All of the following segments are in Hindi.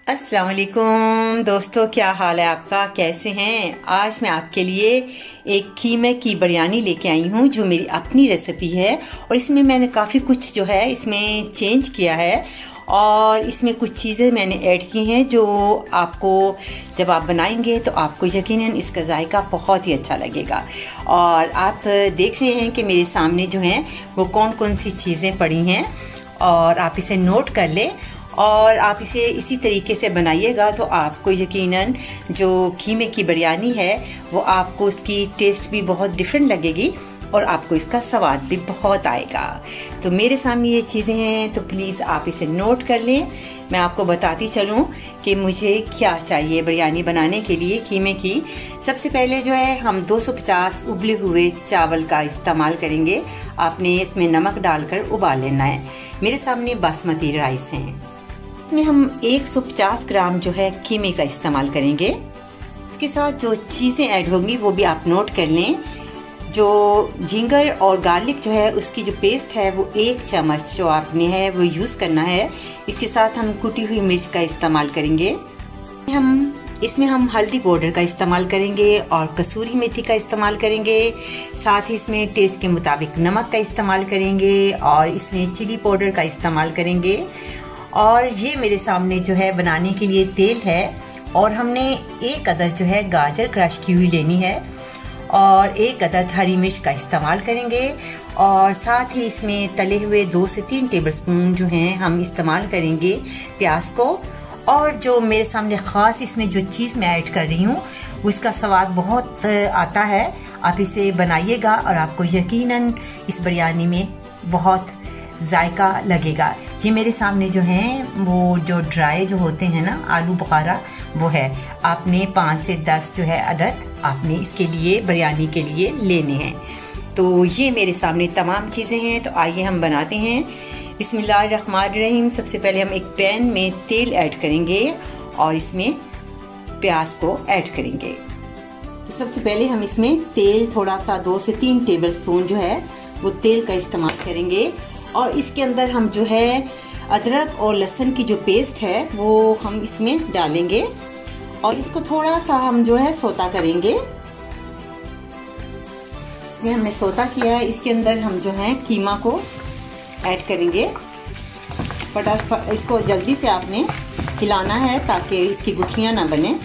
अस्सलाम वालेकुम दोस्तों, क्या हाल है आपका? कैसे हैं? आज मैं आपके लिए एक कीमे की बिरयानी लेके आई हूँ जो मेरी अपनी रेसिपी है। और इसमें मैंने काफ़ी कुछ जो है इसमें चेंज किया है और इसमें कुछ चीज़ें मैंने ऐड की हैं जो आपको जब आप बनाएंगे तो आपको यकीनन इसका जायका बहुत ही अच्छा लगेगा। और आप देख रहे हैं कि मेरे सामने जो हैं वो कौन कौन सी चीज़ें पड़ी हैं और आप इसे नोट कर लें और आप इसे इसी तरीके से बनाइएगा तो आपको यकीनन जो कीमे की बिरयानी है वो आपको उसकी टेस्ट भी बहुत डिफरेंट लगेगी और आपको इसका स्वाद भी बहुत आएगा। तो मेरे सामने ये चीज़ें हैं तो प्लीज़ आप इसे नोट कर लें। मैं आपको बताती चलूं कि मुझे क्या चाहिए बिरयानी बनाने के लिए कीमे की। सबसे पहले जो है हम 250 उबले हुए चावल का इस्तेमाल करेंगे। आपने इसमें नमक डालकर उबाल लेना है। मेरे सामने बासमती राइस हैं। इसमें हम 150 ग्राम जो है कीमे का इस्तेमाल करेंगे। इसके साथ जो चीज़ें ऐड होंगी वो भी आप नोट कर लें। जो जिंगर और गार्लिक जो है उसकी जो पेस्ट है वो 1 चम्मच जो आपने है वो यूज़ करना है। इसके साथ हम कुटी हुई मिर्च का इस्तेमाल करेंगे। इसमें हम हल्दी पाउडर का इस्तेमाल करेंगे और कसूरी मेथी का इस्तेमाल करेंगे। साथ ही इसमें टेस्ट के मुताबिक नमक का इस्तेमाल करेंगे और इसमें चिली पाउडर का इस्तेमाल करेंगे। और ये मेरे सामने जो है बनाने के लिए तेल है और हमने 1 अदद जो है गाजर क्रश की हुई लेनी है और 1 अदद हरी मिर्च का इस्तेमाल करेंगे। और साथ ही इसमें तले हुए 2 से 3 टेबलस्पून जो हैं हम इस्तेमाल करेंगे प्याज को। और जो मेरे सामने ख़ास इसमें जो चीज़ मैं ऐड कर रही हूँ उसका स्वाद बहुत आता है। आप इसे बनाइएगा और आपको यकीनन इस बिरयानी में बहुत जायका लगेगा। ये मेरे सामने जो हैं वो जो ड्राई जो होते हैं ना आलू बुखारा वो है। आपने 5 से 10 जो है अदद आपने इसके लिए बिरयानी के लिए लेने हैं। तो ये मेरे सामने तमाम चीज़ें हैं। तो आइए हम बनाते हैं। बिस्मिल्लाहिर्रहमानिर्रहीम। सबसे पहले हम एक पैन में तेल ऐड करेंगे और इसमें प्याज को ऐड करेंगे। तो सबसे पहले हम इसमें तेल थोड़ा सा 2 से 3 टेबलस्पून जो है वो तेल का इस्तेमाल करेंगे। और इसके अंदर हम जो है अदरक और लहसुन की जो पेस्ट है वो हम इसमें डालेंगे और इसको थोड़ा सा हम जो है सोता करेंगे। इसमें हमने सोता किया है। इसके अंदर हम जो है कीमा को ऐड करेंगे। फटाफट इसको जल्दी से आपने हिलाना है ताकि इसकी गुठलियां ना बने।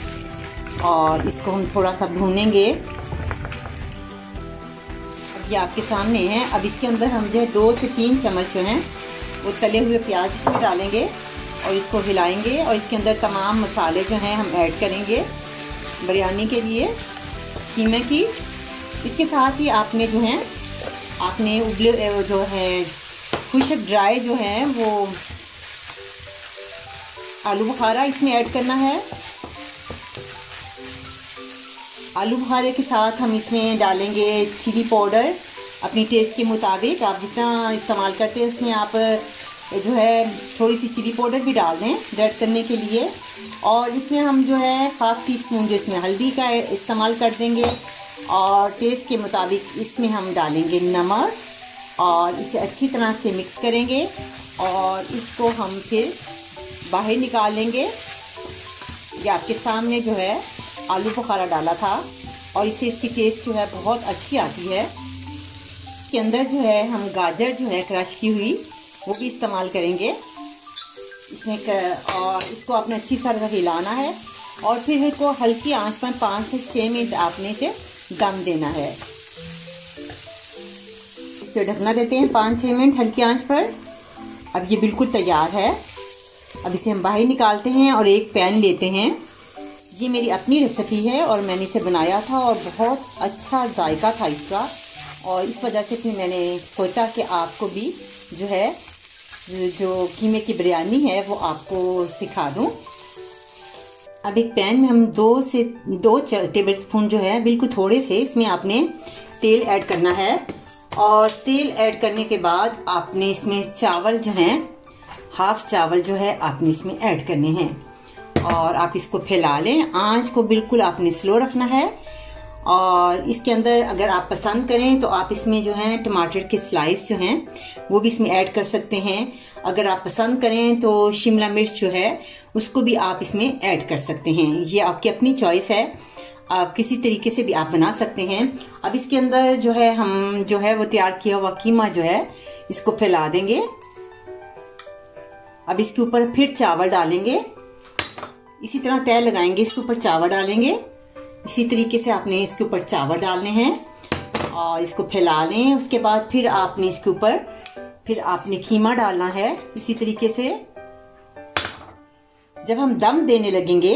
और इसको हम थोड़ा सा भूनेंगे। ये आपके सामने है। अब इसके अंदर हम जो है 2 से 3 चम्मच जो हैं वो तले हुए प्याज इसमें डालेंगे और इसको हिलाएंगे। और इसके अंदर तमाम मसाले जो हैं हम ऐड करेंगे बिरयानी के लिए कीमे की। इसके साथ ही आपने जो है आपने उबले जो है खुश्क ड्राई जो है वो आलू बुखारा इसमें ऐड करना है। आलू बुखारे के साथ हम इसमें डालेंगे चिली पाउडर अपनी टेस्ट के मुताबिक। आप जितना इस्तेमाल करते हैं उसमें आप जो है थोड़ी सी चिली पाउडर भी डाल दें रेड करने के लिए। और इसमें हम जो है हाफ टी स्पून जो इसमें हल्दी का इस्तेमाल कर देंगे और टेस्ट के मुताबिक इसमें हम डालेंगे नमक और इसे अच्छी तरह से मिक्स करेंगे और इसको हम फिर बाहर निकाल लेंगे। ये आपके सामने जो है आलू बुखारा डाला था और इससे इसकी टेस्ट जो है बहुत अच्छी आती है। इसके अंदर जो है हम गाजर जो है क्रश की हुई वो भी इस्तेमाल करेंगे इसमें। और इसको आपने अच्छी तरह से हिलाना है और फिर इसको हल्की आंच पर 5 से 6 मिनट आपने इसे दम देना है। इसे ढकना देते हैं 5-6 मिनट हल्की आंच पर। अब ये बिल्कुल तैयार है। अब इसे हम बाहर निकालते हैं और एक पैन लेते हैं। ये मेरी अपनी रेसिपी है और मैंने इसे बनाया था और बहुत अच्छा जायका था इसका। और इस वजह से फिर मैंने सोचा कि आपको भी जो है जो कीमे की बिरयानी है वो आपको सिखा दूं। अब एक पैन में हम 2 टेबलस्पून जो है बिल्कुल थोड़े से इसमें आपने तेल ऐड करना है। और तेल ऐड करने के बाद आपने इसमें चावल जो हैं हाफ चावल जो है आपने इसमें ऐड करने हैं और आप इसको फैला लें। आंच को बिल्कुल आपने स्लो रखना है। और इसके अंदर अगर आप पसंद करें तो आप इसमें जो है टमाटर के स्लाइस जो हैं वो भी इसमें ऐड कर सकते हैं। अगर आप पसंद करें तो शिमला मिर्च जो है उसको भी आप इसमें ऐड कर सकते हैं। ये आपकी अपनी चॉइस है, आप किसी तरीके से भी आप बना सकते हैं। अब इसके अंदर जो है हम जो है वो तैयार किया हुआ कीमा जो है इसको फैला देंगे। अब इसके ऊपर फिर चावल डालेंगे, इसी तरह तय लगाएंगे, इसके ऊपर चावल डालेंगे। इसी तरीके से आपने इसके ऊपर चावल डालने हैं और इसको फैला लें। उसके बाद फिर आपने इसके ऊपर फिर आपने कीमा डालना है। इसी तरीके से जब हम दम देने लगेंगे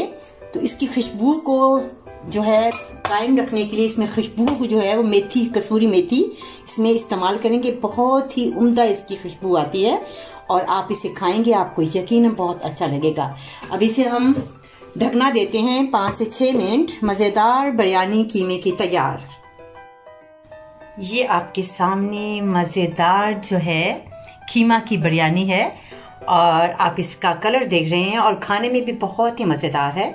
तो इसकी खुशबू को जो है कायम रखने के लिए इसमें खुशबू को जो है वो मेथी, कसूरी मेथी इसमें इस्तेमाल करेंगे। बहुत ही उम्दा इसकी खुशबू आती है और आप इसे खाएंगे, आपको यकीनन बहुत अच्छा लगेगा। अब इसे हम ढकना देते हैं 5 से 6 मिनट। मजेदार बिरयानी कीमे की तैयार। ये आपके सामने मजेदार जो है कीमा की बिरयानी है और आप इसका कलर देख रहे हैं और खाने में भी बहुत ही मजेदार है।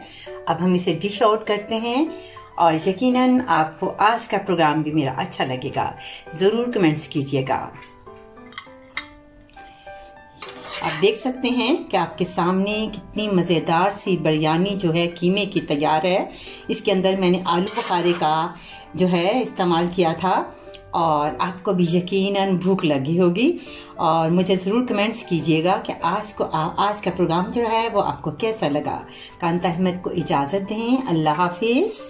अब हम इसे डिश आउट करते हैं और यकीनन आपको आज का प्रोग्राम भी मेरा अच्छा लगेगा। जरूर कमेंट्स कीजिएगा। आप देख सकते हैं कि आपके सामने कितनी मजेदार सी बिरयानी जो है कीमे की तैयार है। इसके अंदर मैंने आलू बुखारे का जो है इस्तेमाल किया था और आपको भी यकीनन भूख लगी होगी। और मुझे जरूर कमेंट्स कीजिएगा कि आज का प्रोग्राम जो है वो आपको कैसा लगा। कांता अहमद को इजाजत दें। अल्लाह हाफिज।